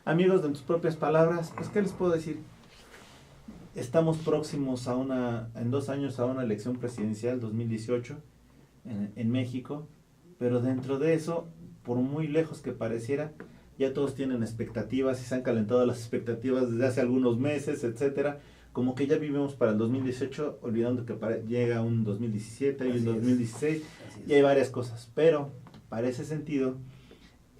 Amigos, de tus propias palabras, pues ¿qué les puedo decir? Estamos próximos en 2 años a una elección presidencial 2018 en México, pero dentro de eso, por muy lejos que pareciera, ya todos tienen expectativas y se han calentado las expectativas desde hace algunos meses, etcétera. Como que ya vivimos para el 2018, olvidando que llega un 2017 y un 2016, y hay varias cosas. Pero, para ese sentido,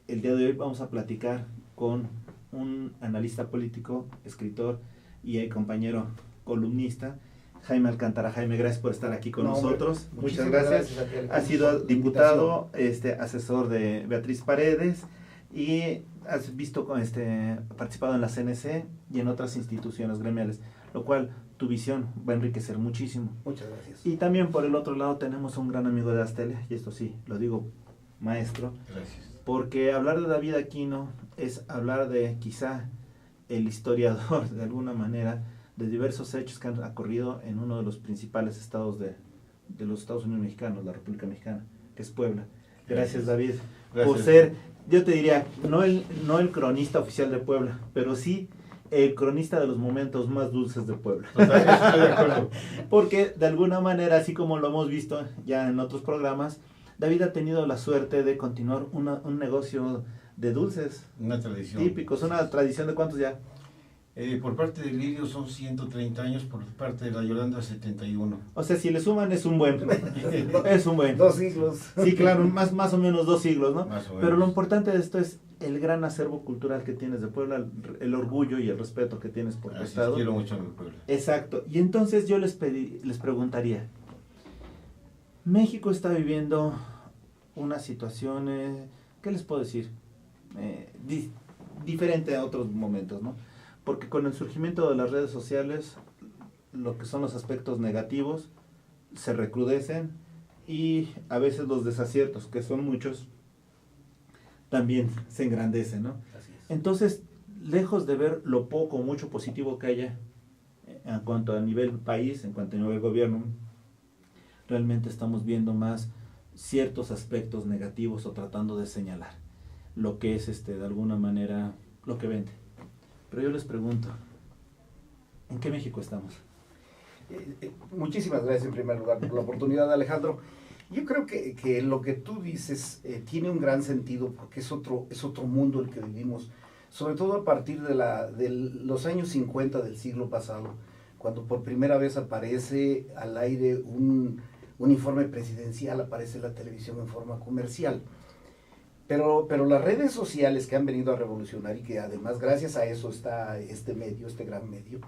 el día de hoy vamos a platicar con un analista político, escritor y compañero columnista, Jaime Alcántara. Jaime, gracias por estar aquí con nosotros. Muchas gracias. Ha sido diputado, asesor de Beatriz Paredes, y has participado en la CNC y en otras instituciones gremiales, lo cual tu visión va a enriquecer muchísimo. Muchas gracias. Y también por el otro lado tenemos a un gran amigo de Astelia, y esto sí, lo digo maestro. Gracias. Porque hablar de David Aquino es hablar de quizá el historiador, de alguna manera, de diversos hechos que han ocurrido en uno de los principales estados de los Estados Unidos mexicanos, la República Mexicana, que es Puebla. Gracias, David, por ser, yo te diría, no el cronista oficial de Puebla, pero sí el cronista de los momentos más dulces de Puebla. Estoy de acuerdo. Porque de alguna manera, así como lo hemos visto ya en otros programas, David ha tenido la suerte de continuar un negocio de dulces. Una tradición. Típicos, una tradición de ¿cuántos ya? Por parte de Lirio son 130 años, por parte de la Yolanda 71. O sea, si le suman es un buen. Es un buen. 2 siglos. Sí, claro, más o menos 2 siglos, ¿no? Más o menos. Pero lo importante de esto es el gran acervo cultural que tienes de Puebla, el orgullo y el respeto que tienes por tu estado. Quiero mucho a mi pueblo. Exacto. Y entonces yo les preguntaría, México está viviendo una situación, ¿qué les puedo decir? Diferente a otros momentos, ¿no? Porque con el surgimiento de las redes sociales, lo que son los aspectos negativos se recrudecen, y a veces los desaciertos, que son muchos, también se engrandecen, ¿no? Así es. Entonces, lejos de ver lo poco o mucho positivo que haya en cuanto a nivel país, en cuanto a nivel gobierno, realmente estamos viendo más ciertos aspectos negativos o tratando de señalar lo que es de alguna manera lo que vende. Pero yo les pregunto, ¿en qué México estamos? Muchísimas gracias en primer lugar por la oportunidad, Alejandro. Yo creo que lo que tú dices tiene un gran sentido, porque es otro mundo el que vivimos, sobre todo a partir de los años 50 del siglo pasado, cuando por primera vez aparece al aire un informe presidencial, aparece la televisión en forma comercial. Pero las redes sociales que han venido a revolucionar, y que además gracias a eso está este gran medio,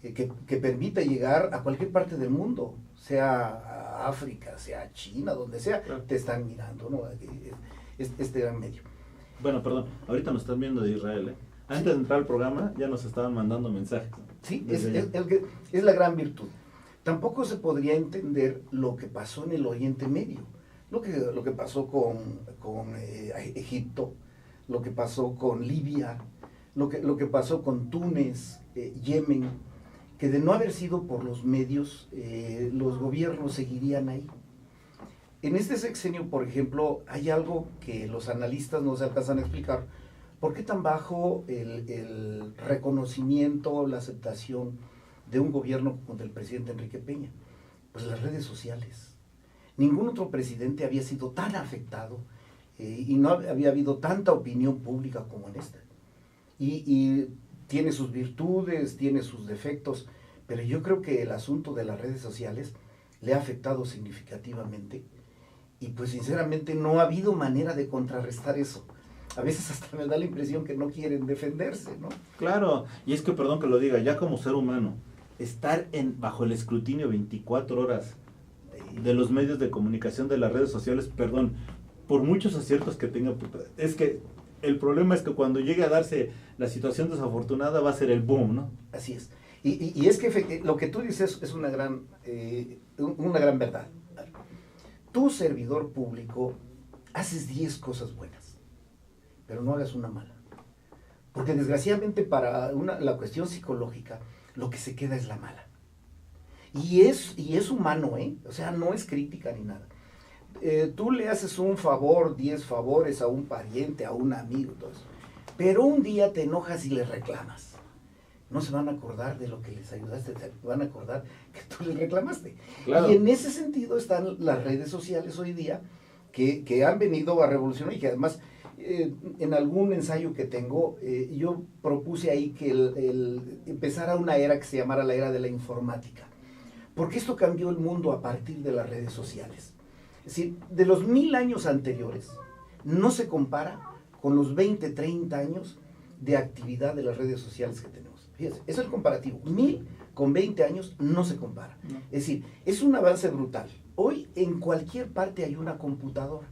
que permite llegar a cualquier parte del mundo, sea a África, sea a China, donde sea, claro, te están mirando, ¿no? Este gran medio. Bueno, perdón, ahorita nos están viendo de Israel, ¿eh? Antes de entrar al programa ya nos estaban mandando mensajes. Sí, es la gran virtud. Tampoco se podría entender lo que pasó en el Oriente Medio, lo que pasó con Egipto, lo que pasó con Libia, lo que pasó con Túnez, Yemen, que de no haber sido por los medios, los gobiernos seguirían ahí. En este sexenio, por ejemplo, hay algo que los analistas no se alcanzan a explicar. ¿Por qué tan bajo el reconocimiento, la aceptación de un gobierno como el presidente Enrique Peña? Pues las redes sociales. Ningún otro presidente había sido tan afectado y no había habido tanta opinión pública como en esta. Y tiene sus virtudes, tiene sus defectos, pero yo creo que el asunto de las redes sociales le ha afectado significativamente, y pues sinceramente no ha habido manera de contrarrestar eso. A veces hasta me da la impresión que no quieren defenderse, ¿no? Claro, y es que, perdón que lo diga, ya como ser humano, estar bajo el escrutinio 24 horas de los medios de comunicación, de las redes sociales, perdón, por muchos aciertos que tenga, es que el problema es que cuando llegue a darse la situación desafortunada va a ser el boom, ¿no? Así es. Y es que lo que tú dices es una gran verdad. Tu servidor público, haces 10 cosas buenas, pero no hagas una mala. Porque desgraciadamente para la cuestión psicológica, lo que se queda es la mala. Y es humano, ¿eh? O sea, no es crítica ni nada. Tú le haces un favor, 10 favores a un pariente, a un amigo, todo eso. pero un día te enojas y les reclamas. No se van a acordar de lo que les ayudaste, se van a acordar que tú les reclamaste. Claro. Y en ese sentido están las redes sociales hoy día que han venido a revolucionar y que además en algún ensayo que tengo yo propuse ahí que empezara una era que se llamara la era de la informática. Porque esto cambió el mundo a partir de las redes sociales. Es decir, de los 1000 años anteriores no se compara con los 20, 30 años de actividad de las redes sociales que tenemos. Fíjense, es el comparativo. 1000 con 20 años no se compara. No. Es decir, es un avance brutal. Hoy en cualquier parte hay una computadora.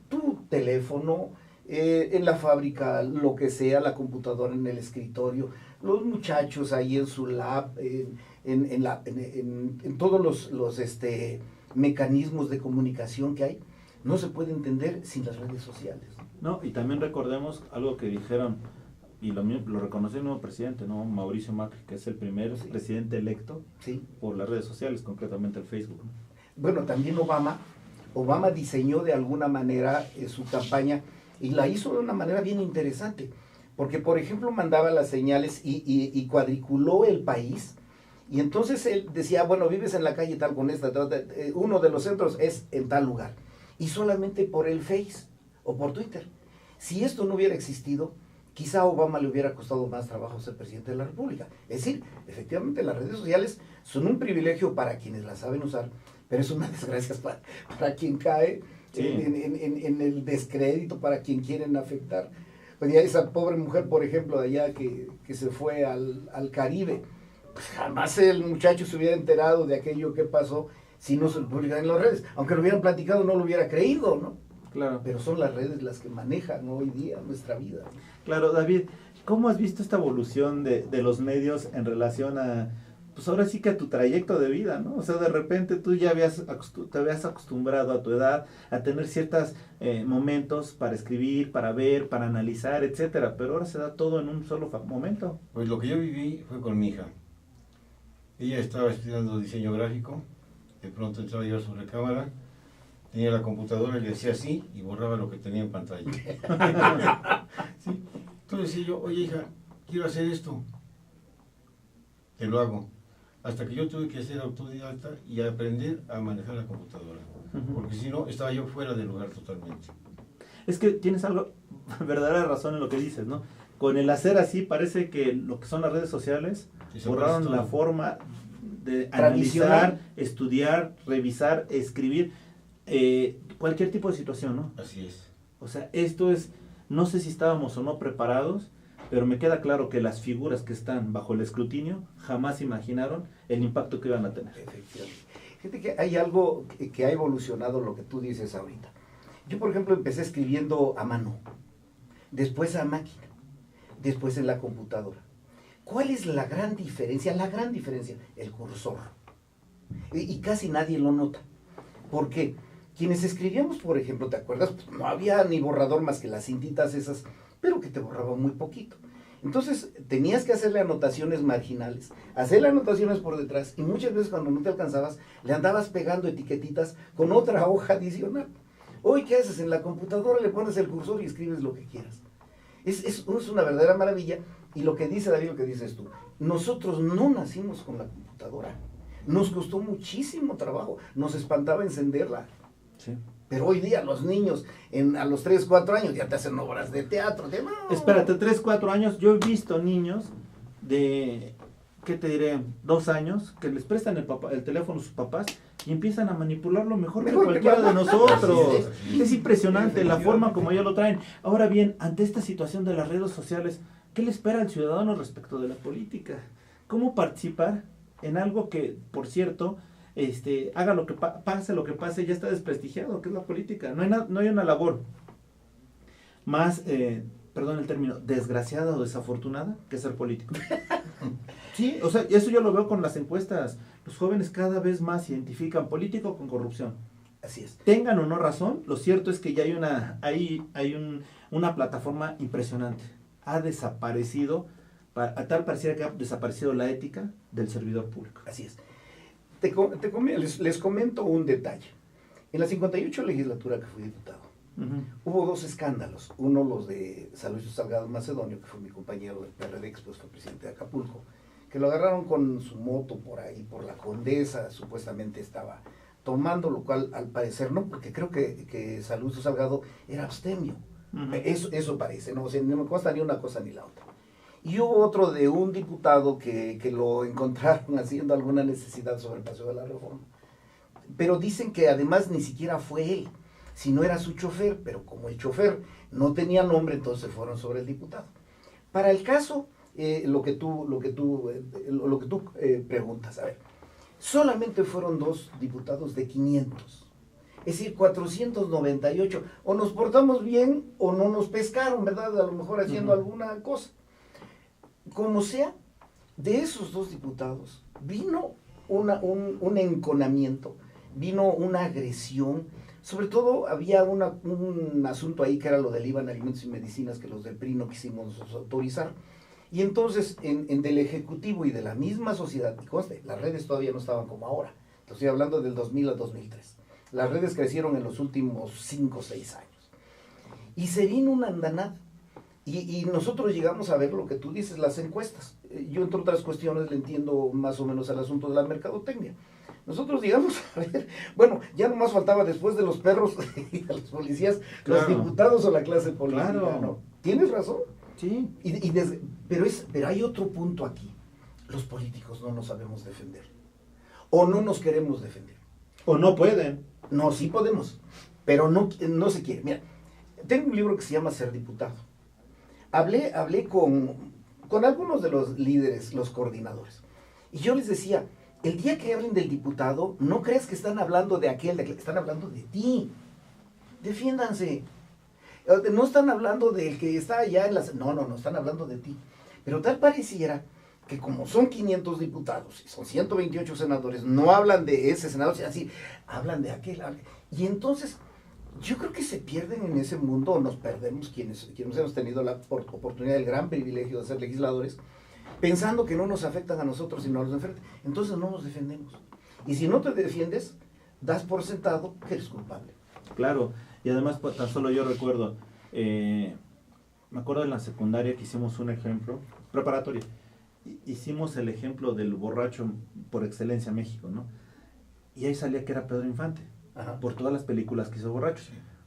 Tu teléfono, en la fábrica, lo que sea, la computadora en el escritorio, los muchachos ahí en su lab, en todos los mecanismos de comunicación que hay, no se puede entender sin las redes sociales. No, y también recordemos algo que dijeron, y lo reconoció el nuevo presidente, ¿no? Mauricio Macri, que es el primer presidente electo por las redes sociales, concretamente el Facebook, ¿no? Bueno, también Obama diseñó de alguna manera su campaña y la hizo de una manera bien interesante, porque por ejemplo mandaba las señales y cuadriculó el país, y entonces él decía, bueno, vives en la calle tal con esta, uno de los centros es en tal lugar, y solamente por el Face o por Twitter. Si esto no hubiera existido, quizá a Obama le hubiera costado más trabajo ser presidente de la República. Es decir, efectivamente las redes sociales son un privilegio para quienes las saben usar, pero es una desgracia para quien cae en el descrédito, para quien quieren afectar. Pues ya esa pobre mujer, por ejemplo, de allá que se fue al Caribe, pues jamás el muchacho se hubiera enterado de aquello que pasó si no se lo publican en las redes. Aunque lo hubieran platicado, no lo hubiera creído, ¿no? Claro. Pero son las redes las que manejan hoy día nuestra vida. Claro, David, ¿cómo has visto esta evolución de los medios en relación a, pues ahora sí que a tu trayecto de vida, ¿no? O sea, de repente tú ya te habías acostumbrado a tu edad a tener ciertos momentos para escribir, para ver, para analizar, etcétera, pero ahora se da todo en un solo momento. Pues lo que yo viví fue con mi hija. Ella estaba estudiando diseño gráfico, de pronto entraba yo a su recámara, tenía la computadora y le decía así y borraba lo que tenía en pantalla. ¿Sí? Entonces decía yo, oye hija, quiero hacer esto, te lo hago. Hasta que yo tuve que ser autodidacta y aprender a manejar la computadora, porque si no, estaba yo fuera del lugar totalmente. Es que tienes algo, verdadera razón en lo que dices, ¿no? Con el hacer así parece que lo que son las redes sociales borraron la forma de analizar, estudiar, revisar, escribir cualquier tipo de situación, ¿no? Así es. O sea, esto es, no sé si estábamos o no preparados, pero me queda claro que las figuras que están bajo el escrutinio jamás imaginaron el impacto que iban a tener. Efectivamente. Fíjate que hay algo que ha evolucionado lo que tú dices ahorita. Yo, por ejemplo, empecé escribiendo a mano, después a máquina, después en la computadora. ¿Cuál es la gran diferencia? La gran diferencia, el cursor. Y casi nadie lo nota. ¿Por qué? Quienes escribíamos, por ejemplo, ¿te acuerdas? Pues no había ni borrador más que las cintitas esas, pero que te borraba muy poquito. Entonces tenías que hacerle anotaciones marginales, hacerle anotaciones por detrás, y muchas veces cuando no te alcanzabas, le andabas pegando etiquetitas con otra hoja adicional. Hoy, ¿qué haces? En la computadora le pones el cursor y escribes lo que quieras. Es una verdadera maravilla, y lo que dice David, lo que dices tú, nosotros no nacimos con la computadora, nos costó muchísimo trabajo, nos espantaba encenderla. Sí. Pero hoy día los niños a los 3, 4 años ya te hacen obras de teatro. No. Espérate, 3, 4 años, yo he visto niños de, ¿qué te diré? 2 años, que les prestan el teléfono a sus papás y empiezan a manipularlo mejor que cualquiera de nosotros. Es impresionante la forma como ellos lo traen. Ahora bien, ante esta situación de las redes sociales, ¿qué le espera al ciudadano respecto de la política? ¿Cómo participar en algo que, por cierto, haga lo que pase, ya está desprestigiado, que es la política? No hay una labor más, perdón el término, desgraciada o desafortunada que ser político. Sí, o sea, eso yo lo veo con las encuestas. Los jóvenes cada vez más identifican político con corrupción. Así es. Tengan o no razón, lo cierto es que ya hay una plataforma impresionante. Ha desaparecido, a tal pareciera que ha desaparecido la ética del servidor público. Así es. Les comento un detalle. En la 58 legislatura que fui diputado, Hubo dos escándalos. Uno, los de Salud Salgado Macedonio, que fue mi compañero del PRD, que después fue presidente de Acapulco, que lo agarraron con su moto por ahí, por la Condesa, supuestamente estaba tomando, lo cual al parecer no, porque creo que Salud Salgado era abstemio. Eso parece, ¿no? O sea, no me consta ni una cosa ni la otra. Y hubo otro de un diputado que lo encontraron haciendo alguna necesidad sobre el Paseo de la Reforma. Pero dicen que además ni siquiera fue él, sino era su chofer, pero como el chofer no tenía nombre, entonces fueron sobre el diputado. Para el caso, lo que tú preguntas, a ver, solamente fueron 2 diputados de 500. Es decir, 498. O nos portamos bien o no nos pescaron, ¿verdad? A lo mejor haciendo alguna cosa. Como sea, de esos 2 diputados vino un enconamiento, vino una agresión. Sobre todo había un asunto ahí que era lo del IVA en alimentos y medicinas que los del PRI no quisimos autorizar. Y entonces, del Ejecutivo y de la misma sociedad, y conste, las redes todavía no estaban como ahora. Estoy hablando del 2000 al 2003. Las redes crecieron en los últimos 5 o 6 años. Y se vino una andanada. Y nosotros llegamos a ver lo que tú dices, las encuestas. Yo, entre otras cuestiones, le entiendo más o menos al asunto de la mercadotecnia. Nosotros llegamos a ver, bueno, ya nomás faltaba después de los perros y de los policías, los diputados o la clase política, ¿no? ¿Tienes razón? Sí. Pero hay otro punto aquí. Los políticos no nos sabemos defender. O no nos queremos defender. O no pueden. No, sí podemos, pero no se quiere. Mira, tengo un libro que se llama Ser Diputado. Hablé con algunos de los líderes, los coordinadores, y yo les decía, el día que hablen del diputado, no creas que están hablando de aquel, están hablando de ti. Defiéndanse. No están hablando del que está allá en las... No, están hablando de ti. Pero tal pareciera que como son 500 diputados y son 128 senadores, no hablan de ese senador, sino así, hablan de aquel. Y entonces, yo creo que se pierden en ese mundo, o nos perdemos quienes hemos tenido la oportunidad, el gran privilegio de ser legisladores, pensando que no nos afectan a nosotros, sino a los de enfrente. Entonces no nos defendemos. Y si no te defiendes, das por sentado que eres culpable. Claro, y además pues, tan solo yo recuerdo, me acuerdo en la secundaria que hicimos un ejemplo, preparatoria, hicimos el ejemplo del borracho por excelencia en México, ¿no? Y ahí salía que era Pedro Infante, por todas las películas que hizo borracho,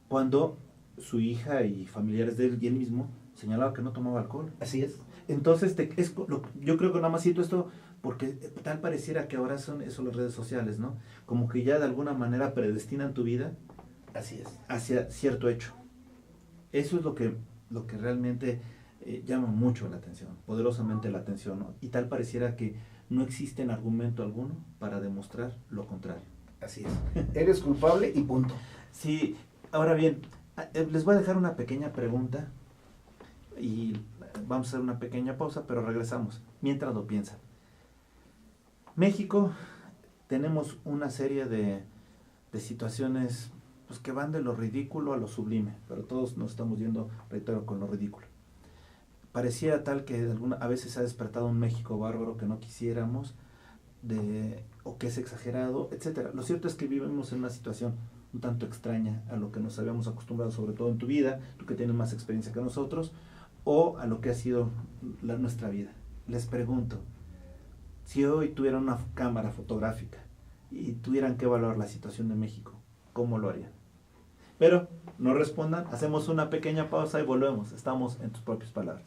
cuando su hija y familiares de él y él mismo señalaban que no tomaba alcohol. Así es. Entonces, yo creo que nada más cito esto porque tal pareciera que ahora son eso las redes sociales, ¿no? Como que ya de alguna manera predestinan tu vida. Así es. Hacia cierto hecho. Eso es lo que realmente llama mucho la atención, poderosamente la atención, ¿no? Y tal pareciera que no existe argumento alguno para demostrar lo contrario. Así es. Eres culpable y punto. Sí, ahora bien, les voy a dejar una pequeña pregunta y vamos a hacer una pequeña pausa, pero regresamos, mientras lo piensan. México, tenemos una serie de situaciones pues, que van de lo ridículo a lo sublime, pero todos nos estamos yendo, reitero, con lo ridículo. Pareciera tal que a veces se ha despertado un México bárbaro que no quisiéramos, o que es exagerado, etcétera. Lo cierto es que vivimos en una situación un tanto extraña a lo que nos habíamos acostumbrado, sobre todo en tu vida, tú que tienes más experiencia que nosotros, o a lo que ha sido nuestra vida. Les pregunto, si hoy tuvieran una cámara fotográfica y tuvieran que evaluar la situación de México, ¿cómo lo harían? Pero no respondan, hacemos una pequeña pausa y volvemos. Estamos en tus propias palabras.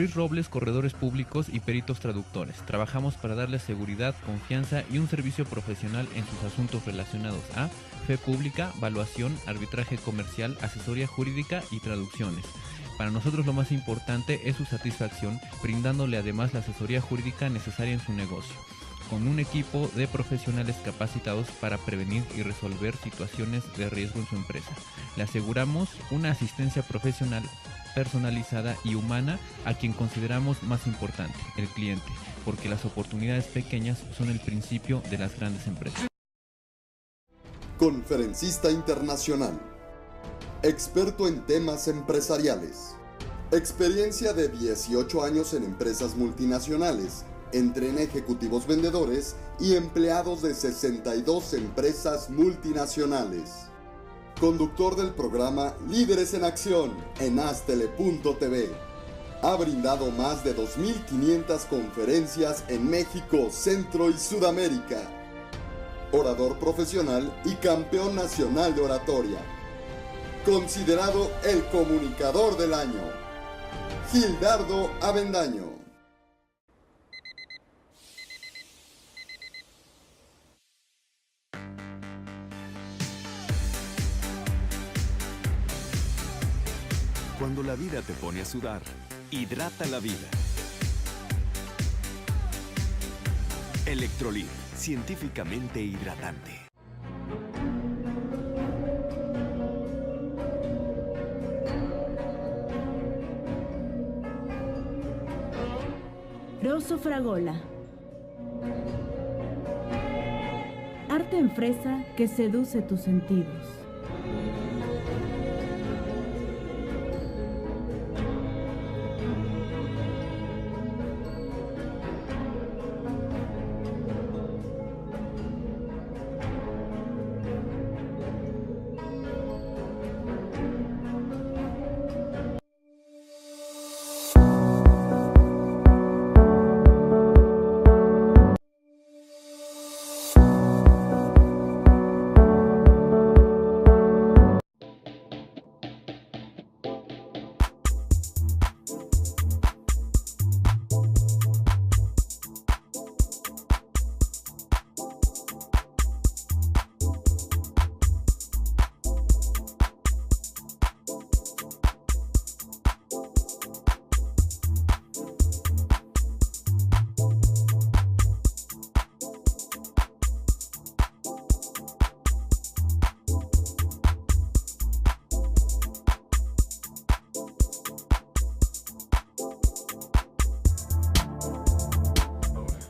Ruiz Robles, corredores públicos y peritos traductores. Trabajamos para darles seguridad, confianza y un servicio profesional en sus asuntos relacionados a fe pública, valuación, arbitraje comercial, asesoría jurídica y traducciones. Para nosotros lo más importante es su satisfacción, brindándole además la asesoría jurídica necesaria en su negocio, con un equipo de profesionales capacitados para prevenir y resolver situaciones de riesgo en su empresa. Le aseguramos una asistencia profesional personalizada y humana a quien consideramos más importante, el cliente, porque las oportunidades pequeñas son el principio de las grandes empresas. Conferencista internacional, experto en temas empresariales, experiencia de 18 años en empresas multinacionales, entrena ejecutivos vendedores y empleados de 62 empresas multinacionales. Conductor del programa Líderes en Acción en Astele.tv. Ha brindado más de 2.500 conferencias en México, Centro y Sudamérica. Orador profesional y campeón nacional de oratoria. Considerado el comunicador del año. Gildardo Avendaño. Cuando la vida te pone a sudar, hidrata la vida. Electrolit, científicamente hidratante. Rosso Fragola. Arte en fresa que seduce tus sentidos.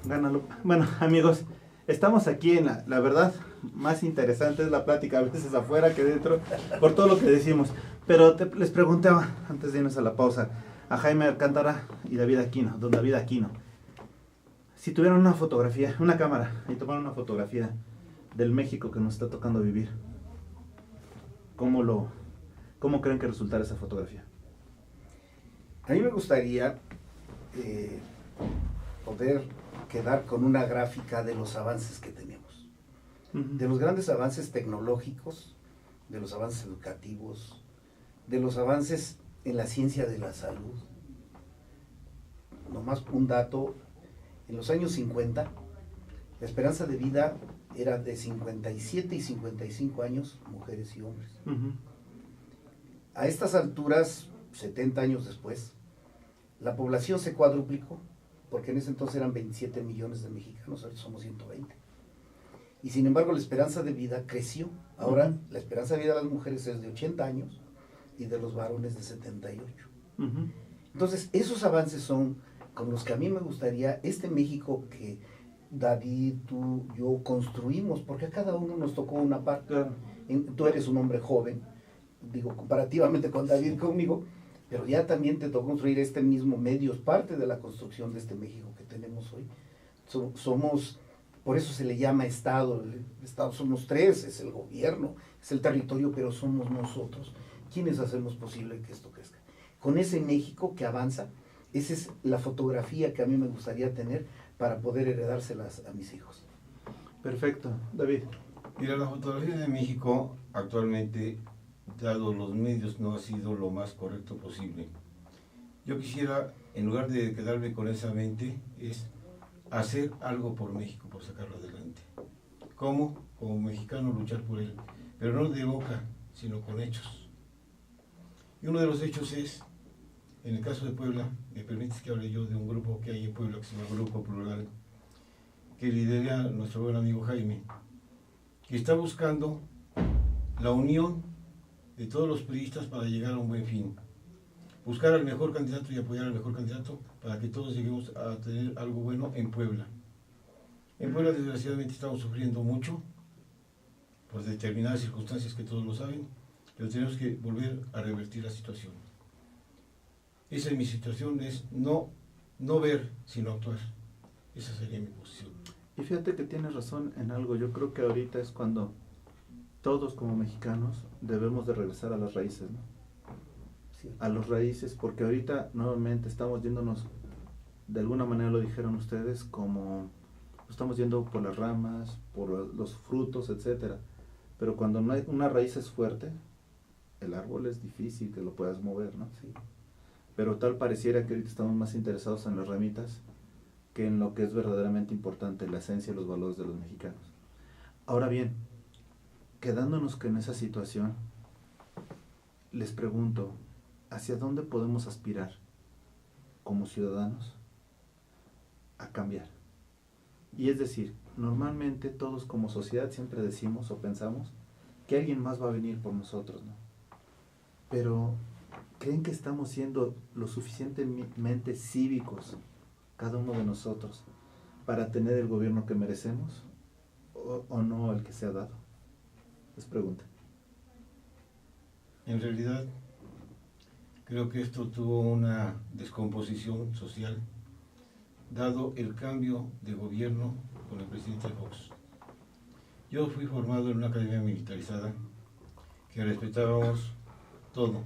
Gánalo. Bueno, amigos, estamos aquí en la verdad más interesante es la plática a veces afuera que dentro, por todo lo que decimos. Pero les preguntaba, antes de irnos a la pausa, a Jaime Alcántara y David Aquino, don David Aquino, si tuvieran una fotografía, una cámara, y tomaran una fotografía del México que nos está tocando vivir, ¿cómo creen que resultara esa fotografía? A mí me gustaría poder quedar con una gráfica de los avances que tenemos, de los grandes avances tecnológicos, de los avances educativos, de los avances en la ciencia de la salud. Nomás un dato, en los años 50, la esperanza de vida era de 57 y 55 años, mujeres y hombres. A estas alturas, 70 años después, la población se cuadruplicó, porque en ese entonces eran 27 millones de mexicanos, ahora somos 120. Y sin embargo la esperanza de vida creció. Ahora la esperanza de vida de las mujeres es de 80 años y de los varones de 78. Entonces esos avances son con los que a mí me gustaría este México que David, tú, yo construimos, porque a cada uno nos tocó una parte. Claro. Tú eres un hombre joven, digo, comparativamente con David, conmigo, pero ya también te tocó construir este mismo medio, es parte de la construcción de este México que tenemos hoy. Somos, por eso se le llama Estado, el Estado somos tres, es el gobierno, es el territorio, pero somos nosotros quienes hacemos posible que esto crezca. Con ese México que avanza, esa es la fotografía que a mí me gustaría tener para poder heredárselas a mis hijos. Perfecto. David. Mira, la fotografía de México actualmente, dado los medios, no ha sido lo más correcto posible. Yo quisiera en lugar de quedarme con esa mente, es hacer algo por México, por sacarlo adelante. ¿Cómo? Como mexicano luchar por él, pero no de boca, sino con hechos. Y uno de los hechos es, en el caso de Puebla, me permites que hable yo de un grupo que hay en Puebla que se llama Grupo Plural, que lidera nuestro buen amigo Jaime, que está buscando la unión de todos los priistas para llegar a un buen fin. Buscar al mejor candidato y apoyar al mejor candidato para que todos lleguemos a tener algo bueno en Puebla. En Puebla, desgraciadamente, estamos sufriendo mucho por determinadas circunstancias que todos lo saben, pero tenemos que volver a revertir la situación. Esa es mi situación, es no ver, sino actuar. Esa sería mi posición. Y fíjate que tienes razón en algo. Yo creo que ahorita es cuando todos como mexicanos debemos de regresar a las raíces, ¿no? Sí. A las raíces, porque ahorita nuevamente estamos yéndonos, de alguna manera lo dijeron ustedes, como estamos yendo por las ramas, por los frutos, etcétera. Pero cuando no hay una raíz es fuerte, el árbol es difícil que lo puedas mover, ¿no? Sí. Pero tal pareciera que ahorita estamos más interesados en las ramitas que en lo que es verdaderamente importante, la esencia y los valores de los mexicanos. Ahora bien, quedándonos en esa situación, les pregunto, ¿hacia dónde podemos aspirar como ciudadanos a cambiar? Y es decir, normalmente todos como sociedad siempre decimos o pensamos que alguien más va a venir por nosotros, ¿no? Pero, ¿creen que estamos siendo lo suficientemente cívicos, cada uno de nosotros, para tener el gobierno que merecemos? ¿O no el que se ha dado? Les pregunto. En realidad, creo que esto tuvo una descomposición social, dado el cambio de gobierno con el presidente Fox. Yo fui formado en una academia militarizada que respetábamos todo.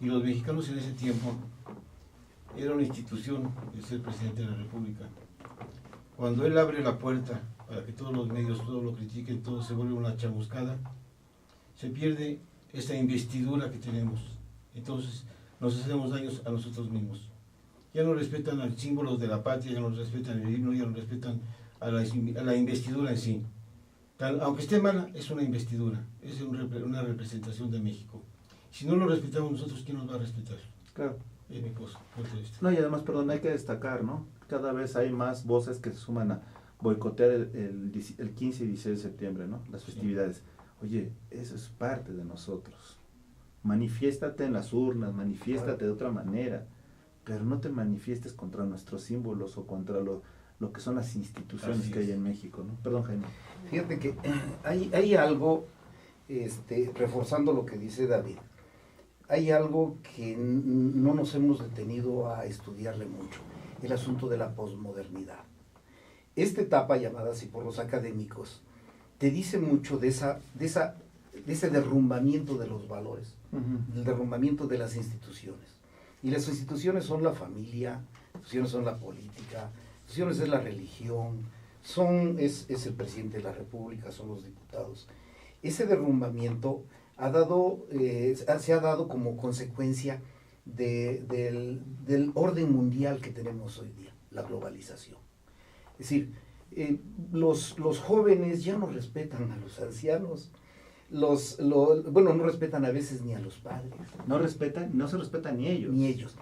Y los mexicanos en ese tiempo era una institución el ser presidente de la República. Cuando él abre la puerta para que todos los medios, todos lo critiquen, todo se vuelve una chamuscada, se pierde esa investidura que tenemos. Entonces nos hacemos daños a nosotros mismos. Ya no respetan al símbolo de la patria, ya no respetan el himno, ya no respetan a la investidura en sí. Aunque esté mala, es una investidura, es una representación de México. Si no lo respetamos nosotros, ¿quién nos va a respetar? Claro. Es mi punto de vista. No, y además, perdón, hay que destacar, ¿no? Cada vez hay más voces que se suman a boicotear el 15 y 16 de septiembre, ¿no? Las festividades. Oye, eso es parte de nosotros. Manifiéstate en las urnas, manifiéstate de otra manera, pero no te manifiestes contra nuestros símbolos o contra lo que son las instituciones que hay en México, ¿no? Perdón, Jaime. Fíjate que hay algo, reforzando lo que dice David, hay algo que no nos hemos detenido a estudiarle mucho, el asunto de la posmodernidad. Esta etapa, llamada así por los académicos, te dice mucho de ese derrumbamiento de los valores, del derrumbamiento de las instituciones. Y las instituciones son la familia, instituciones son la política, instituciones es la religión, es el presidente de la República, son los diputados. Ese derrumbamiento se ha dado como consecuencia del orden mundial que tenemos hoy día, la globalización. Es decir, los jóvenes ya no respetan a los ancianos, no respetan a veces ni a los padres. No se respetan ni ellos. Ni ellos.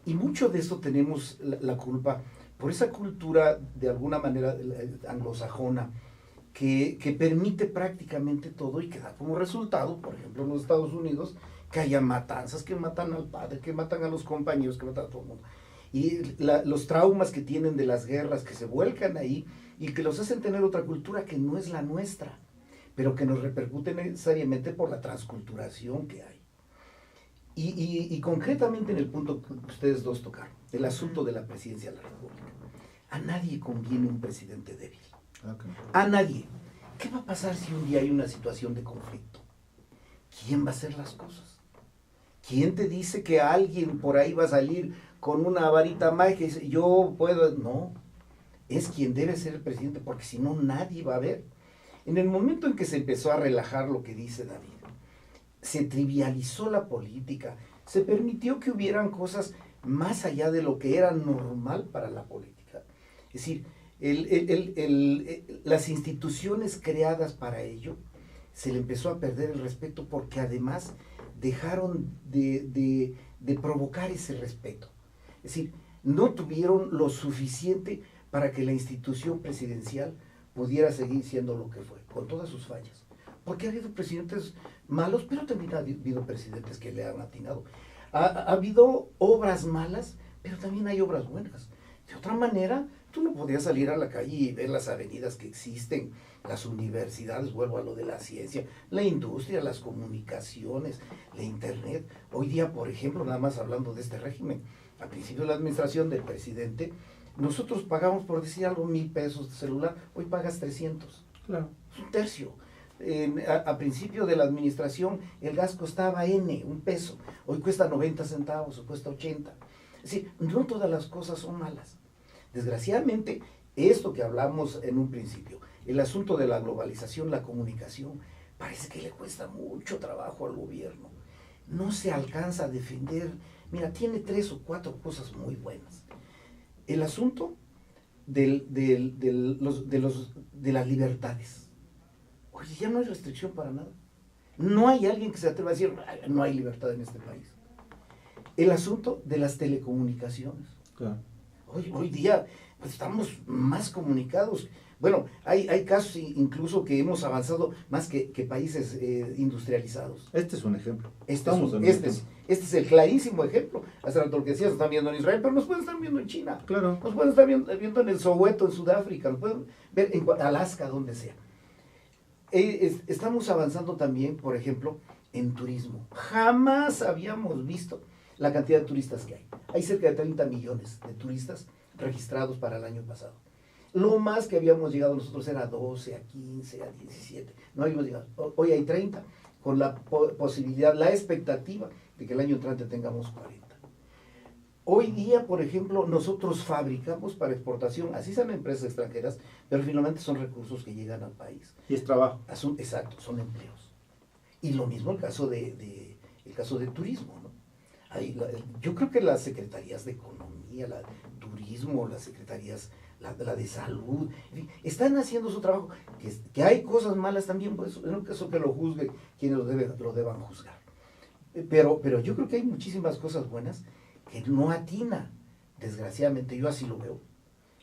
Y mucho de eso tenemos la culpa por esa cultura, de alguna manera, anglosajona, que permite prácticamente todo y que da como resultado, por ejemplo, en los Estados Unidos, que haya matanzas, que matan al padre, que matan a los compañeros, que matan a todo el mundo. Y los traumas que tienen de las guerras, que se vuelcan ahí y que los hacen tener otra cultura que no es la nuestra, pero que nos repercute necesariamente por la transculturación que hay. Y concretamente en el punto que ustedes dos tocaron, el asunto de la presidencia de la República. A nadie conviene un presidente débil. Okay. A nadie. ¿Qué va a pasar si un día hay una situación de conflicto? ¿Quién va a hacer las cosas? ¿Quién te dice que alguien por ahí va a salir con una varita mágica y dice, yo puedo? No, es quien debe ser el presidente, porque si no, nadie va a ver. En el momento en que se empezó a relajar lo que dice David, se trivializó la política, se permitió que hubieran cosas más allá de lo que era normal para la política. Es decir, las instituciones creadas para ello, se le empezó a perder el respeto porque además dejaron de provocar ese respeto. Es decir, no tuvieron lo suficiente para que la institución presidencial pudiera seguir siendo lo que fue, con todas sus fallas. Porque ha habido presidentes malos, pero también ha habido presidentes que le han atinado. Ha habido obras malas, pero también hay obras buenas. De otra manera, tú no podías salir a la calle y ver las avenidas que existen, las universidades, vuelvo a lo de la ciencia, la industria, las comunicaciones, la internet. Hoy día, por ejemplo, nada más hablando de este régimen, al principio de la administración del presidente, nosotros pagamos, por decir algo, 1,000 pesos de celular, hoy pagas 300. Claro. Es un tercio. A principio de la administración el gas costaba un peso, hoy cuesta 90 centavos o cuesta 80. Es decir, no todas las cosas son malas. Desgraciadamente, esto que hablamos en un principio, el asunto de la globalización, la comunicación, parece que le cuesta mucho trabajo al gobierno. No se alcanza a defender. Mira, tiene 3 o 4 cosas muy buenas. El asunto de las libertades. Oye, ya no hay restricción para nada. No hay alguien que se atreva a decir, no hay libertad en este país. El asunto de las telecomunicaciones. Claro. Hoy día pues, estamos más comunicados. Bueno, hay casos incluso que hemos avanzado más que países industrializados. Este es un ejemplo. Este es el clarísimo ejemplo. Hace rato lo que decías, nos están viendo en Israel, pero nos pueden estar viendo en China. Claro. Nos pueden estar viendo en el Soweto, en Sudáfrica, nos pueden ver en Alaska, donde sea. Estamos avanzando también, por ejemplo, en turismo. Jamás habíamos visto la cantidad de turistas que hay. Hay cerca de 30 millones de turistas registrados para el año pasado. Lo más que habíamos llegado nosotros era a 12, a 15, a 17. No habíamos llegado. Hoy hay 30, con la posibilidad, la expectativa de que el año entrante tengamos 40. Hoy día, por ejemplo, nosotros fabricamos para exportación, así sean empresas extranjeras, pero finalmente son recursos que llegan al país. Y es trabajo. Exacto, son empleos. Y lo mismo el caso de turismo, ¿no? Yo creo que las secretarías de economía, la turismo, las secretarías, la de salud, en fin, están haciendo su trabajo. Que hay cosas malas también, pues en un caso que lo juzgue quienes lo deban juzgar. Pero yo creo que hay muchísimas cosas buenas que no atina, desgraciadamente, yo así lo veo,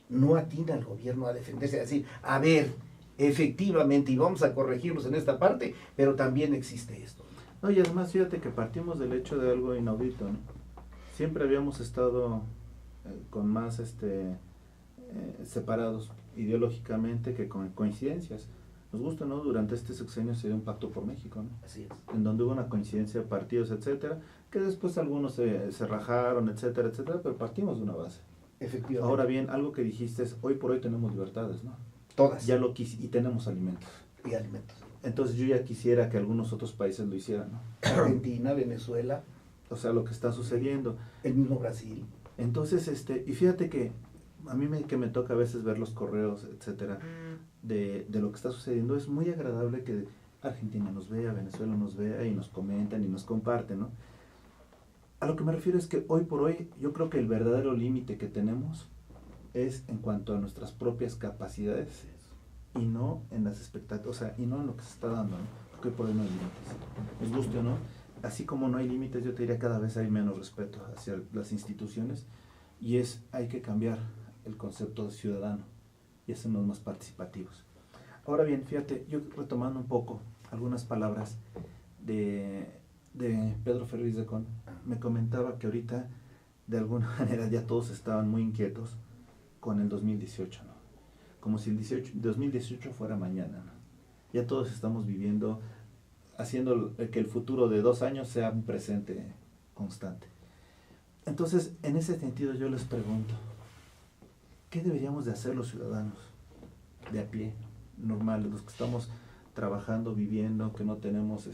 no atina el gobierno a defenderse, a decir, a ver, efectivamente, y vamos a corregirnos en esta parte, pero también existe esto. No, y además fíjate que partimos del hecho de algo inaudito, ¿no? Siempre habíamos estado con más separados ideológicamente que con coincidencias. Nos gusta, ¿no? Durante este sexenio se dio un pacto por México, ¿no? Así es. En donde hubo una coincidencia de partidos, etcétera, que después algunos se rajaron, etcétera, etcétera, pero partimos de una base. Efectivamente. Ahora bien, algo que dijiste es, hoy por hoy tenemos libertades, ¿no? Todas. Ya y tenemos alimentos. Y alimentos. Entonces yo ya quisiera que algunos otros países lo hicieran, ¿no? Argentina, Venezuela. O sea, lo que está sucediendo. El mismo Brasil. Entonces, y fíjate que a mí que me toca a veces ver los correos, etcétera, de lo que está sucediendo, es muy agradable que Argentina nos vea, Venezuela nos vea y nos comentan y nos comparten, ¿no? A lo que me refiero es que hoy por hoy yo creo que el verdadero límite que tenemos es en cuanto a nuestras propias capacidades y no en las expectativas, o sea, y no en lo que se está dando, ¿no? Porque hoy por hoy no hay límites. Nos guste o no, así como no hay límites, yo te diría cada vez hay menos respeto hacia las instituciones y hay que cambiar el concepto de ciudadano y hacernos más participativos. Ahora bien, fíjate, yo retomando un poco algunas palabras de Pedro Ferriz de Con, me comentaba que ahorita de alguna manera ya todos estaban muy inquietos con el 2018, ¿no? Como si el 2018 fuera mañana, ¿no? Ya todos estamos viviendo, haciendo que el futuro de 2 años sea un presente constante. Entonces, en ese sentido yo les pregunto, ¿qué deberíamos de hacer los ciudadanos de a pie, normales, los que estamos trabajando, viviendo, que no tenemos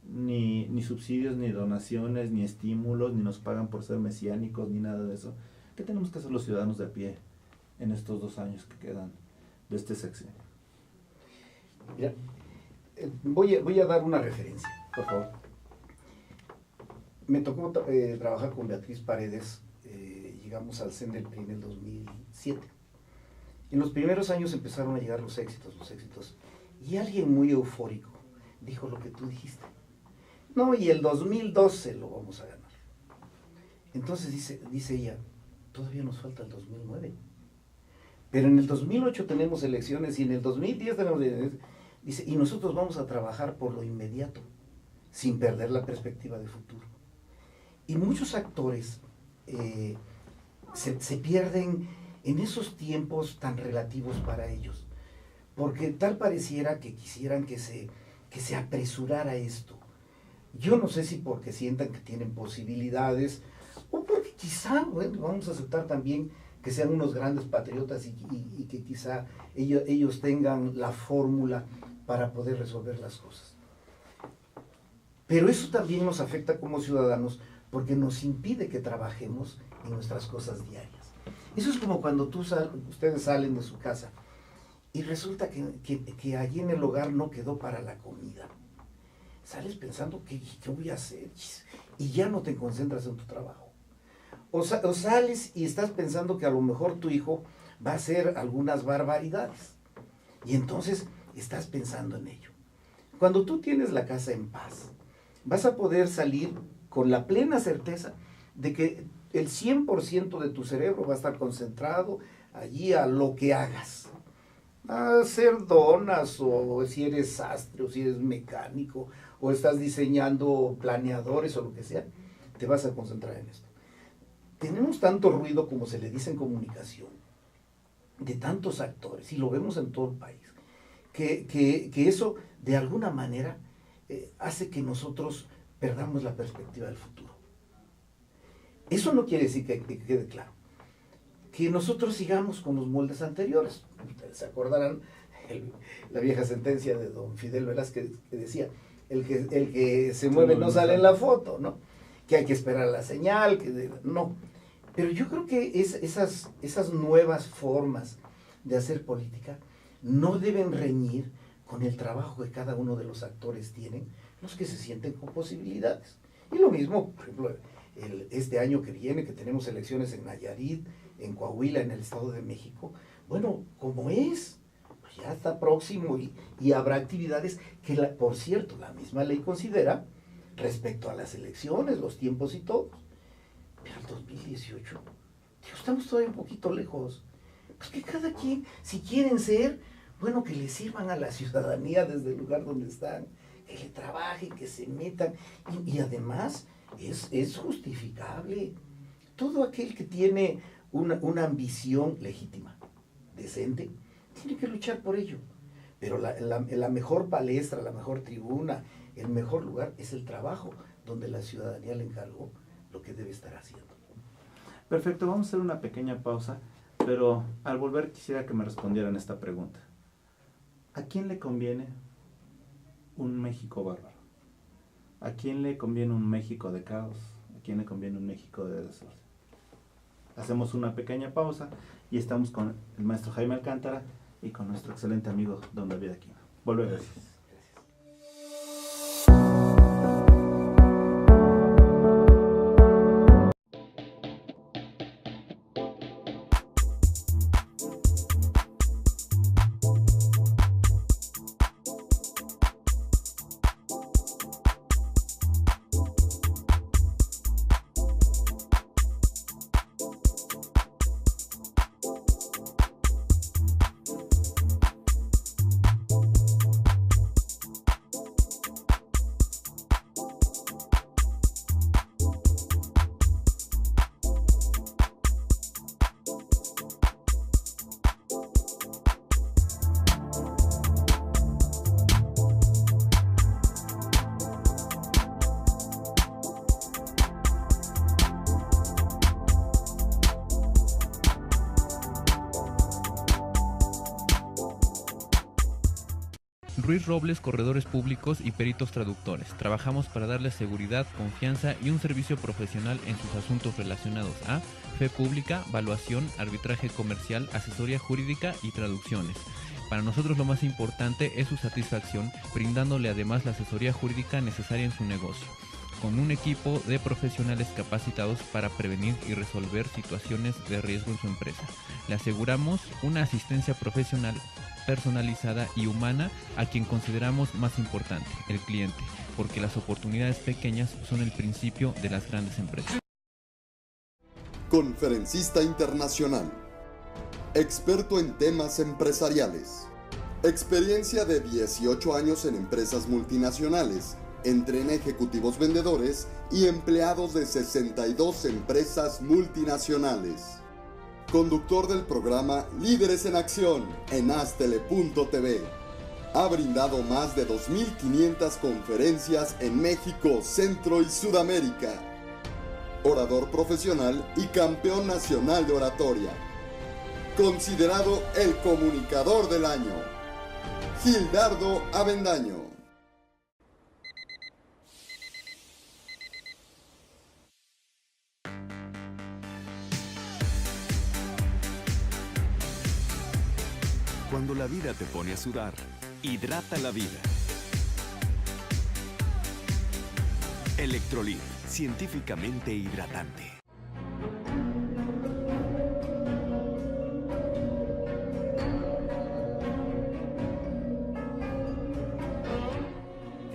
ni subsidios, ni donaciones, ni estímulos, ni nos pagan por ser mesiánicos, ni nada de eso? ¿Qué tenemos que hacer los ciudadanos de a pie en estos 2 años que quedan de este sexenio? Mira, voy a dar una referencia. Por favor. me tocó trabajar con Beatriz Paredes, llegamos al CEN del PRI en el 2007. En los primeros años empezaron a llegar los éxitos, y alguien muy eufórico dijo lo que tú dijiste. No, y el 2012 lo vamos a ganar. Entonces dice ella, todavía nos falta el 2009. Pero en el 2008 tenemos elecciones y en el 2010 tenemos elecciones. Dice, y nosotros vamos a trabajar por lo inmediato, sin perder la perspectiva de futuro. Y muchos actores se pierden en esos tiempos tan relativos para ellos, porque tal pareciera que quisieran que se apresurara esto. Yo no sé si porque sientan que tienen posibilidades, o porque quizá, bueno, vamos a aceptar también que sean unos grandes patriotas y que quizá ellos tengan la fórmula para poder resolver las cosas. Pero eso también nos afecta como ciudadanos porque nos impide que trabajemos en nuestras cosas diarias. Eso es como cuando ustedes salen de su casa y resulta que allí en el hogar no quedó para la comida. Sales pensando, ¿qué voy a hacer? Y ya no te concentras en tu trabajo. O sales y estás pensando que a lo mejor tu hijo va a hacer algunas barbaridades. Y entonces estás pensando en ello. Cuando tú tienes la casa en paz, vas a poder salir con la plena certeza de que el 100% de tu cerebro va a estar concentrado allí a lo que hagas. A hacer donas, o si eres sastre, o si eres mecánico, o estás diseñando planeadores o lo que sea, te vas a concentrar en esto. Tenemos tanto ruido, como se le dice en comunicación, de tantos actores, y lo vemos en todo el país, que eso de alguna manera hace que nosotros perdamos la perspectiva del futuro. Eso no quiere decir que quede claro que nosotros sigamos con los moldes anteriores. Ustedes se acordarán la vieja sentencia de don Fidel Velázquez que decía, el que se mueve no sale en la foto, ¿no? Que hay que esperar la señal, no. Pero yo creo que esas nuevas formas de hacer política no deben reñir con el trabajo que cada uno de los actores tienen, los que se sienten con posibilidades. Y lo mismo, por ejemplo, este año que viene, que tenemos elecciones en Nayarit, en Coahuila, en el Estado de México, bueno, como es, pues ya está próximo y habrá actividades que, por cierto, la misma ley considera respecto a las elecciones, los tiempos y todo. Pero el 2018, estamos todavía un poquito lejos. Pues que cada quien, si quieren ser, bueno, que le sirvan a la ciudadanía desde el lugar donde están, que le trabajen, que se metan, y además es justificable. Todo aquel que tiene una ambición legítima, decente, tiene que luchar por ello. Pero la mejor palestra, la mejor tribuna, el mejor lugar es el trabajo, donde la ciudadanía le encargó lo que debe estar haciendo. Perfecto, vamos a hacer una pequeña pausa, pero al volver quisiera que me respondieran esta pregunta. ¿A quién le conviene un México bárbaro? ¿A quién le conviene un México de caos? ¿A quién le conviene un México de desorden? Hacemos una pequeña pausa y estamos con el maestro Jaime Alcántara y con nuestro excelente amigo don David Aquino. Volvemos. Gracias. Ruiz Robles, corredores públicos y peritos traductores. Trabajamos para darles seguridad, confianza y un servicio profesional en sus asuntos relacionados a fe pública, valuación, arbitraje comercial, asesoría jurídica y traducciones. Para nosotros lo más importante es su satisfacción, brindándole además la asesoría jurídica necesaria en su negocio. con un equipo de profesionales capacitados para prevenir y resolver situaciones de riesgo en su empresa. Le aseguramos una asistencia profesional personalizada y humana a quien consideramos más importante, el cliente, porque las oportunidades pequeñas son el principio de las grandes empresas. Conferencista internacional. Experto en temas empresariales. Experiencia de 18 años en empresas multinacionales, entre en ejecutivos vendedores y empleados de 62 empresas multinacionales. Conductor del programa Líderes en Acción en Astele.tv. Ha brindado más de 2.500 conferencias en México, Centro y Sudamérica. Orador profesional y campeón nacional de oratoria. Considerado el comunicador del año. Gildardo Avendaño. Cuando la vida te pone a sudar, hidrata la vida. Electrolit, científicamente hidratante.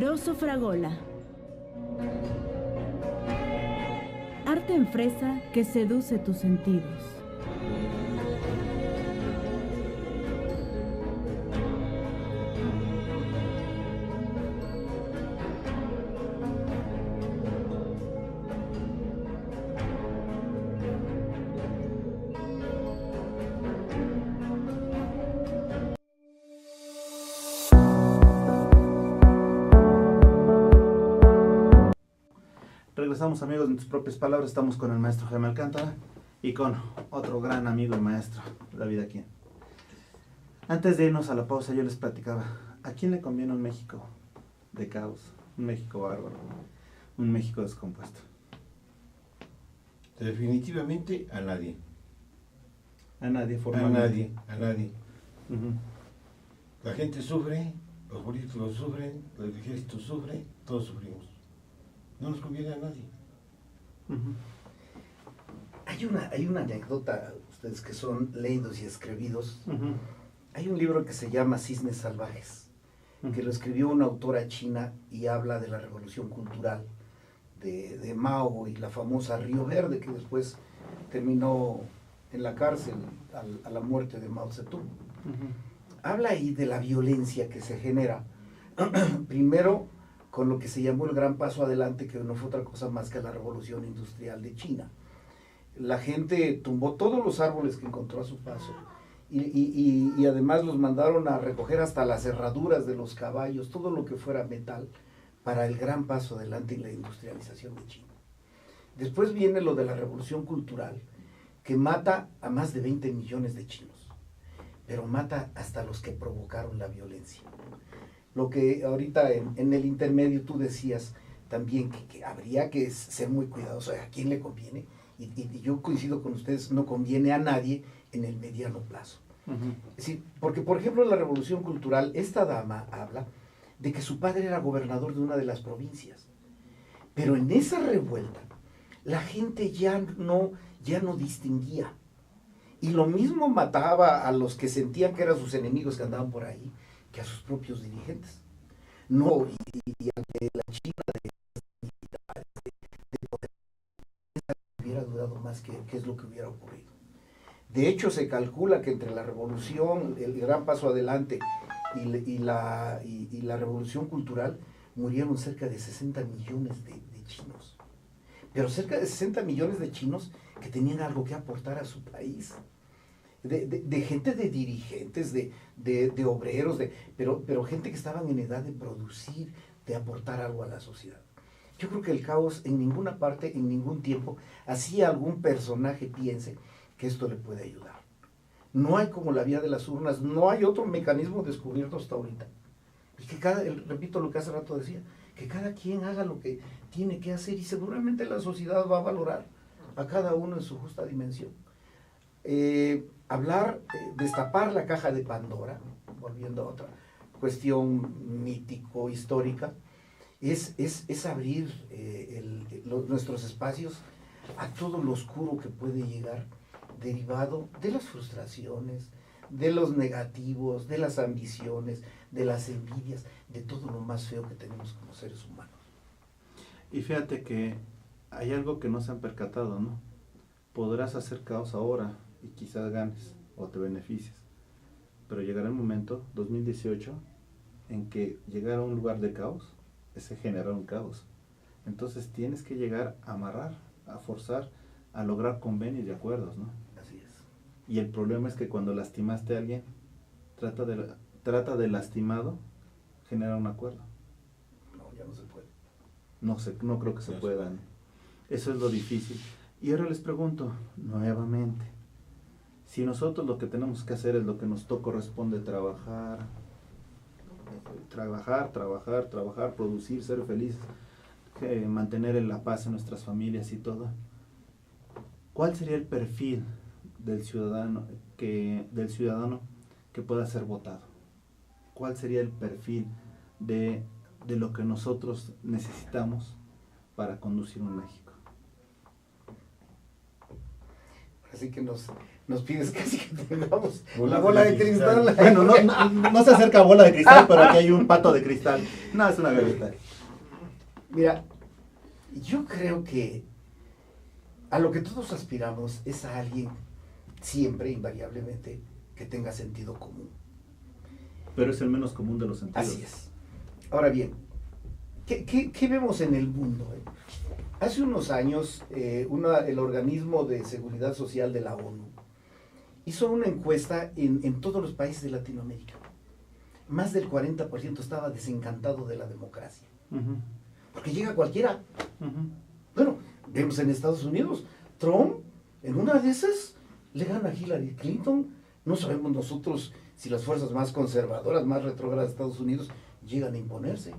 Rosso Fragola. Arte en fresa que seduce tus sentidos. Regresamos, amigos, en tus propias palabras. Estamos con el maestro Jaime Alcántara y con otro gran amigo y maestro, David Aquín. Antes de irnos a la pausa, yo les platicaba, ¿a quién le conviene un México de caos? Un México bárbaro, un México descompuesto. Definitivamente a nadie. A nadie, A formalmente. nadie. Ujú. La gente sufre, los políticos sufren, el ejército sufre, todos sufrimos. No nos conviene a nadie. Ujú. Hay una anécdota, ustedes que son leídos y escribidos. Ujú. Hay un libro que se llama Cisnes Salvajes, que lo escribió una autora china y habla de la revolución cultural de Mao y la famosa Río Verde, que después terminó en la cárcel a la muerte de Mao Zedong. Ujú. Habla ahí de la violencia que se genera, primero con lo que se llamó el Gran Paso Adelante, que no fue otra cosa más que la revolución industrial de China. La gente tumbó todos los árboles que encontró a su paso y además los mandaron a recoger hasta las herraduras de los caballos, todo lo que fuera metal, para el Gran Paso Adelante y la industrialización de China. Después viene lo de la revolución cultural, que mata a más de 20 millones de chinos, pero mata hasta los que provocaron la violencia. Lo que ahorita en el intermedio tú decías también que habría que ser muy cuidadoso, ¿a quién le conviene? Y yo coincido con ustedes, no conviene a nadie en el mediano plazo. Ujú. Es decir, porque por ejemplo en la Revolución Cultural, esta dama habla de que su padre era gobernador de una de las provincias, pero en esa revuelta la gente ya no distinguía, y lo mismo mataba a los que sentían que eran sus enemigos que andaban por ahí, que a sus propios dirigentes. No, y ante la China de poder, hubiera dudado más que es lo que hubiera ocurrido. De hecho, se calcula que entre la revolución, el Gran Paso Adelante y la revolución cultural, murieron cerca de 60 millones de chinos. Pero cerca de 60 millones de chinos que tenían algo que aportar a su país. De gente, de dirigentes, de obreros, pero gente que estaban en edad de producir, de aportar algo a la sociedad. Yo creo que el caos en ninguna parte, en ningún tiempo, así algún personaje piense que esto le puede ayudar. No hay como la vía de las urnas, no hay otro mecanismo descubierto hasta ahorita. Y que repito lo que hace rato decía, que cada quien haga lo que tiene que hacer y seguramente la sociedad va a valorar a cada uno en su justa dimensión. Destapar la caja de Pandora, volviendo a otra cuestión mítico-histórica, es abrir nuestros espacios a todo lo oscuro que puede llegar derivado de las frustraciones, de los negativos, de las ambiciones, de las envidias, de todo lo más feo que tenemos como seres humanos. Y fíjate que hay algo que no se han percatado, ¿no? Podrás hacer caos ahora y quizás ganes o te beneficies, pero llegará el momento, 2018, en que llegar a un lugar de caos es generar un caos. Entonces tienes que llegar a amarrar, a forzar, a lograr convenios y acuerdos, ¿no? Así es. Y el problema es que cuando lastimaste a alguien, trata de lastimado generar un acuerdo. No, ya no se puede. No creo que se pueda, ¿no? Eso es lo difícil. Y ahora les pregunto nuevamente, si nosotros lo que tenemos que hacer es lo que nos corresponde trabajar, producir, ser felices, mantener la paz en nuestras familias y todo, ¿cuál sería el perfil del ciudadano que pueda ser votado? ¿Cuál sería el perfil de lo que nosotros necesitamos para conducir un México? Así que nos pides casi que tengamos la bola de cristal. Bueno, no se acerca a bola de cristal, pero aquí hay un pato de cristal. No, es una galleta. Mira, yo creo que a lo que todos aspiramos es a alguien siempre, invariablemente, que tenga sentido común. Pero es el menos común de los sentidos. Así es. Ahora bien, ¿qué vemos en el mundo? Hace unos años, el Organismo de Seguridad Social de la ONU hizo una encuesta en todos los países de Latinoamérica. Más del 40% estaba desencantado de la democracia. Uh-huh. Porque llega cualquiera. Uh-huh. Bueno, vemos en Estados Unidos, Trump, en una de esas, le gana a Hillary Clinton. No sabemos nosotros si las fuerzas más conservadoras, más retrógradas de Estados Unidos llegan a imponerse.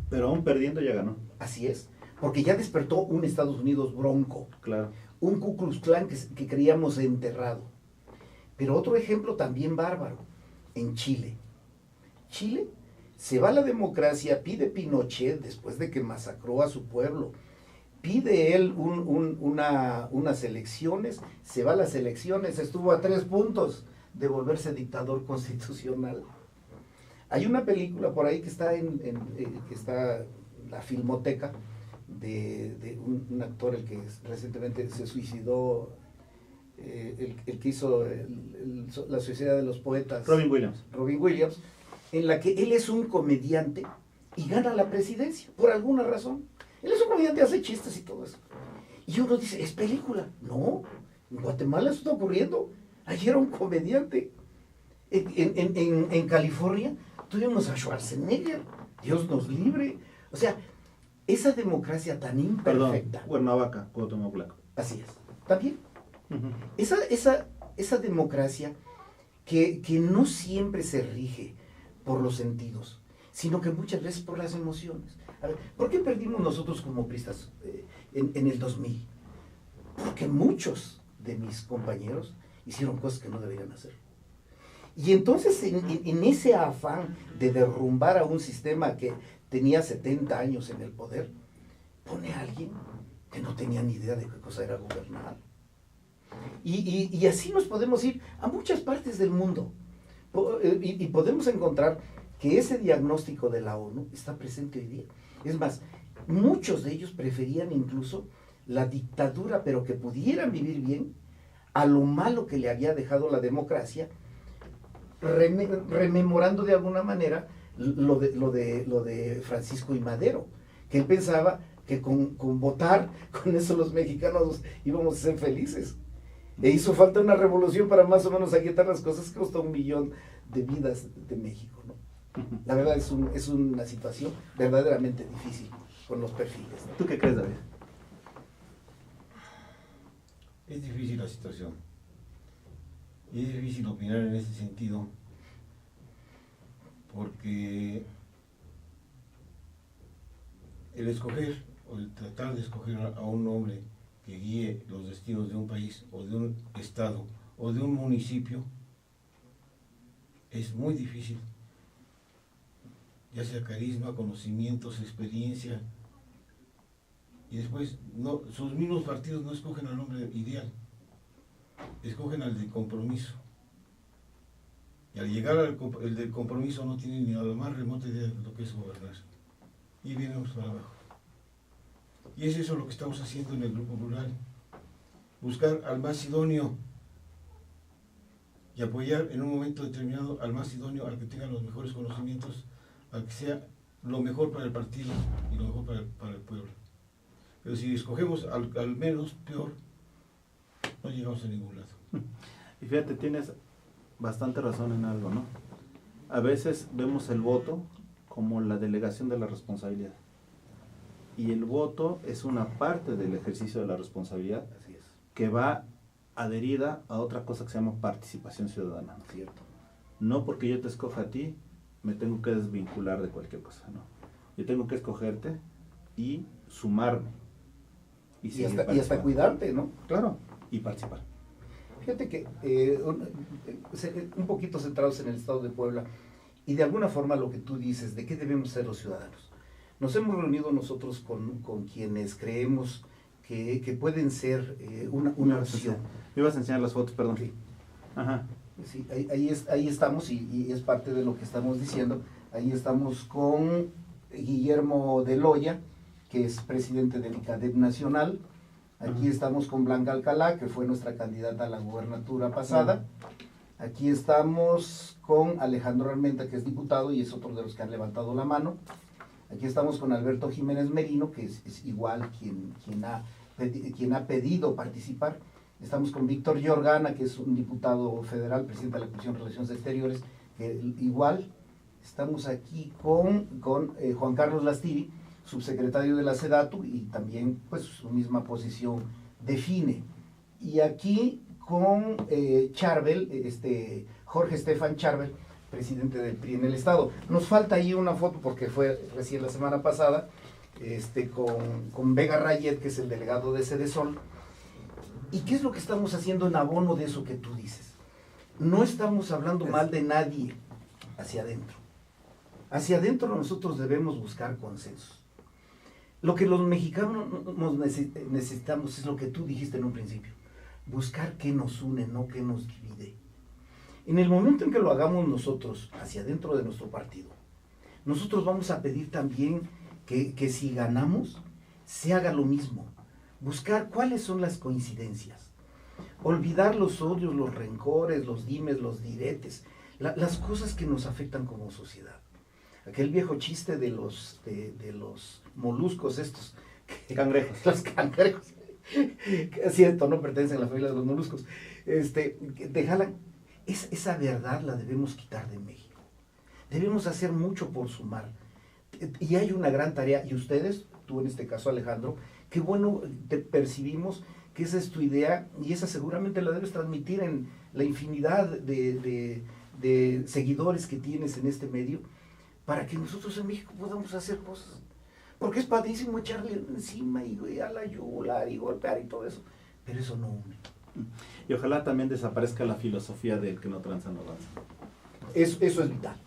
Pero aún perdiendo ya ganó. Así es, porque ya despertó un Estados Unidos bronco. Claro. Un Ku Klux Klan que creíamos enterrado. Pero otro ejemplo también bárbaro, en Chile. Chile se va a la democracia, pide Pinochet, después de que masacró a su pueblo, pide él unas elecciones, se va a las elecciones, estuvo a 3 puntos de volverse dictador constitucional. Hay una película por ahí que está que está en la Filmoteca de un actor, el que recientemente se suicidó, el que hizo La Sociedad de los Poetas. Robin Williams. En la que él es un comediante y gana la presidencia, por alguna razón. Él es un comediante, hace chistes y todo eso. Y uno dice, ¿es película? No, en Guatemala eso está ocurriendo. Ayer era un comediante. En California tuvimos a Schwarzenegger, Dios nos libre. O sea, esa democracia tan imperfecta. Perdón, Cuernavaca, Cuauhtémoc Blanco. Así es, también. Uh-huh. Esa democracia que no siempre se rige por los sentidos, sino que muchas veces por las emociones. A ver, ¿por qué perdimos nosotros como pristas en el 2000? Porque muchos de mis compañeros hicieron cosas que no deberían hacer. Y entonces en ese afán de derrumbar a un sistema que tenía 70 años en el poder, pone a alguien que no tenía ni idea de qué cosa era gobernar. Y así nos podemos ir a muchas partes del mundo. Y podemos encontrar que ese diagnóstico de la ONU está presente hoy día. Es más, muchos de ellos preferían incluso la dictadura, pero que pudieran vivir bien, a lo malo que le había dejado la democracia, rememorando de alguna manera lo de Francisco I. Madero, que él pensaba que con votar, con eso los mexicanos íbamos a ser felices. E hizo falta una revolución para más o menos aquietar las cosas que costó 1 millón de vidas de México, ¿no? La verdad es una situación verdaderamente difícil con los perfiles, ¿no? ¿Tú qué crees, David? Es difícil la situación. Y es difícil opinar en ese sentido, porque el escoger o el tratar de escoger a un hombre que guíe los destinos de un país o de un estado o de un municipio es muy difícil. ya sea carisma, conocimientos, experiencia. Y después, no, sus mismos partidos no escogen al hombre ideal, escogen al de compromiso. Y al llegar el del compromiso no tiene ni a la más remota idea de lo que es gobernar. Y vienes para abajo. Y es eso lo que estamos haciendo en el Grupo Rural. Buscar al más idóneo y apoyar en un momento determinado al más idóneo, al que tenga los mejores conocimientos, al que sea lo mejor para el partido y lo mejor para el pueblo. Pero si escogemos al menos peor, no llegamos a ningún lado. Y fíjate, tienes bastante razón en algo, ¿no? A veces vemos el voto como la delegación de la responsabilidad. Y el voto es una parte del ejercicio de la responsabilidad. Así es. Que va adherida a otra cosa que se llama participación ciudadana, ¿no? Cierto. No porque yo te escoja a ti, me tengo que desvincular de cualquier cosa, ¿no? Yo tengo que escogerte y sumarme. Y hasta cuidarte, ¿no? Claro, y participar. Fíjate que un poquito centrados en el Estado de Puebla, y de alguna forma lo que tú dices, ¿de qué debemos ser los ciudadanos? Nos hemos reunido nosotros con quienes creemos que pueden ser una opción. Me ibas a enseñar las fotos, perdón. Sí. Ajá. Sí, ahí estamos, y es parte de lo que estamos diciendo. Ahí estamos con Guillermo de Loya, que es presidente del ICADEP Nacional. Aquí estamos con Blanca Alcalá, que fue nuestra candidata a la gubernatura pasada. Aquí estamos con Alejandro Armenta, que es diputado y es otro de los que han levantado la mano. Aquí estamos con Alberto Jiménez Merino, que es igual quien ha pedido participar. Estamos con Víctor Yorgana, que es un diputado federal, presidente de la Comisión de Relaciones Exteriores, que igual. Estamos aquí con Juan Carlos Lastiri, subsecretario de la SEDATU, y también pues su misma posición define. Y aquí con Charbel, Jorge Estefan Charbel, presidente del PRI en el Estado. Nos falta ahí una foto porque fue recién la semana pasada, con Vega Rayet, que es el delegado de Sedesol. ¿Y qué es lo que estamos haciendo en abono de eso que tú dices? No estamos hablando mal de nadie hacia adentro. Hacia adentro nosotros debemos buscar consensos. Lo que los mexicanos necesitamos es lo que tú dijiste en un principio. Buscar qué nos une, no qué nos divide. En el momento en que lo hagamos nosotros, hacia adentro de nuestro partido, nosotros vamos a pedir también que si ganamos, se haga lo mismo. Buscar cuáles son las coincidencias. Olvidar los odios, los rencores, los dimes, los diretes, las cosas que nos afectan como sociedad. Aquel viejo chiste de los moluscos estos. Cangrejos. Los cangrejos. Es cierto, no pertenecen a la familia de los moluscos. Te jalan. Esa verdad la debemos quitar de México. Debemos hacer mucho por sumar. Y hay una gran tarea, y ustedes, tú en este caso Alejandro, qué bueno te percibimos que esa es tu idea, y esa seguramente la debes transmitir en la infinidad de seguidores que tienes en este medio, para que nosotros en México podamos hacer cosas. Porque es padrísimo echarle encima y a la yugular y golpear y todo eso, pero eso no une. Y ojalá también desaparezca la filosofía del que no tranza no avanza. Eso es vital.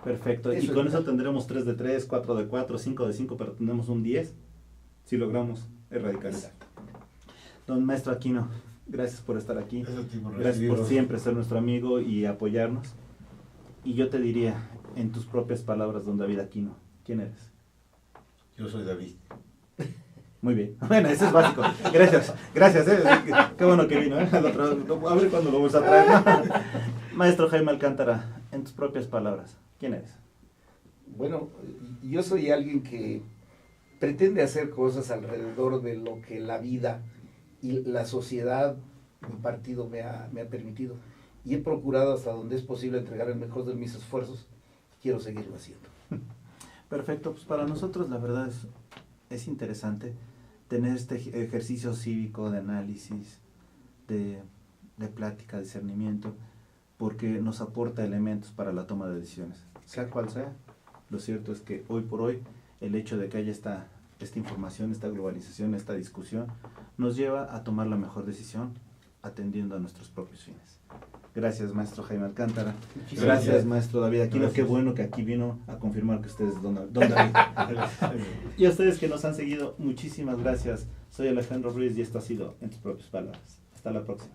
Perfecto. Eso y con eso tendremos 3 de 3, 4 de 4, 5 de 5, pero tenemos un 10 si logramos erradicar eso. Don Maestro Aquino, gracias por estar aquí. Gracias por siempre ser nuestro amigo y apoyarnos. Y yo te diría, en tus propias palabras, don David Aquino, ¿quién eres? Yo soy David. Muy bien. Bueno, eso es básico. Gracias. Qué bueno que vino. A ver cuándo lo vamos a traer, ¿no? Maestro Jaime Alcántara, en tus propias palabras, ¿quién eres? Bueno, yo soy alguien que pretende hacer cosas alrededor de lo que la vida y la sociedad, mi partido me ha permitido. Y he procurado hasta donde es posible entregar el mejor de mis esfuerzos. Quiero seguirlo haciendo. Perfecto, pues para nosotros la verdad es interesante tener este ejercicio cívico de análisis, de plática, discernimiento, porque nos aporta elementos para la toma de decisiones, sea cual sea. Lo cierto es que hoy por hoy el hecho de que haya esta información, esta globalización, esta discusión, nos lleva a tomar la mejor decisión atendiendo a nuestros propios fines. Gracias, maestro Jaime Alcántara. Muchísimas Gracias, maestro David Aquino. Gracias. Qué bueno que aquí vino a confirmar que ustedes don David. Y a ustedes que nos han seguido, muchísimas gracias. Soy Alejandro Ruiz y esto ha sido En tus propias palabras. Hasta la próxima.